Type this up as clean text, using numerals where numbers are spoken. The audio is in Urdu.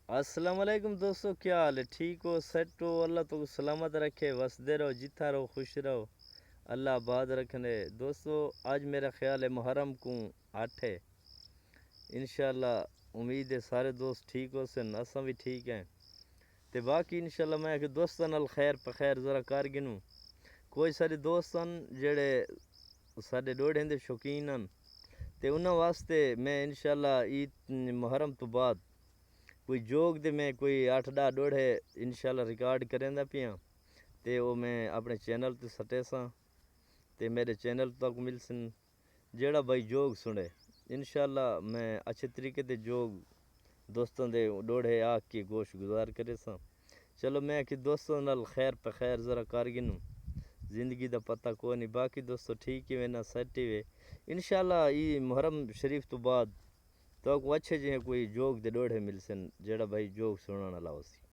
السلام علیکم دوستو، کیا حال ہے؟ ٹھیک ہو؟ سیٹ ہو؟ اللہ تو سلامت رکھے، وسدے رہو، جتھا رہو خوش رہو، اللہ آباد رکھنے۔ دوستو آج میرا خیال ہے محرم کو 8 ہے انشاءاللہ۔ امید ہے سارے دوست ٹھیک ہو سن، اساں بھی ٹھیک ہیں تے باقی انشاءاللہ میں کہ دوستاں نال خیر پخیر ذرا کر گنوں۔ کوئی سارے دوستاں جڑے ساڈے ڈوڑھیں دے شوقین ہیں تے انہاں واسطے میں انشاءاللہ عید محرم تو بعد کوئی جوگ دے میں کوئی 8-10 ڈوڑھے انشاءاللہ ریکارڈ کریں دا پیاں تے وہ میں اپنے چینل تے سٹے ساں تے میرے چینل تک مل سن۔ جیڑا بھائی جوگ سنے انشاءاللہ میں اچھے طریقے تے جوگ دوستوں دے ڈوڑھے آ کے گوش گزار کرے ساں۔ چلو میں کہ دوستوں نال خیر پخیر ذرا کر گنوں، زندگی دا پتہ کوئی نہیں۔ باقی دوستو ٹھیک ہی وے نہ سیٹ ہی وے انشاءاللہ۔ یہ محرم شریف تو بعد تو اچھے جہے کوئی جوگ دے ڈوڑھے مل سن جیڑا بھائی جوگ سننا والا ہو سی۔